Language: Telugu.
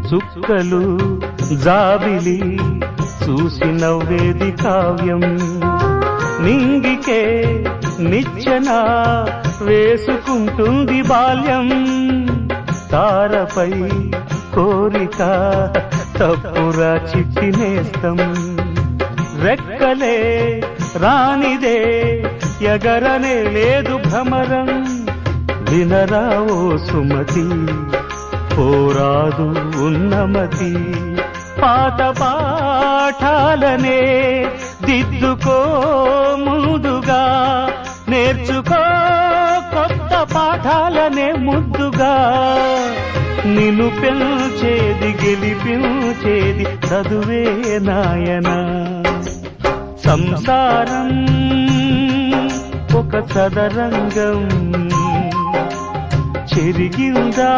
చుక్కలు జాబిలి చూసి నవ్వేది కావ్యం నింగికే నిచ్చెన వేసుకుంటుంది బాల్యం తారపై కోరిక తప్పురా చిట్టినేస్తం రెక్కలే రానిదే ఎగరనే లేదు భ్రమరం వినరా ఓ సుమతి పోరాదు ఉన్నమతి పాత పాఠాలనే దిద్దుకో ముందుగా నేర్చుకో కొత్త పాఠాలనే ముద్దుగా నిన్ను పెంచేది గెలిపించేది చదువే నాయనా సంసారం ఒక చదరంగం చెరిగిందా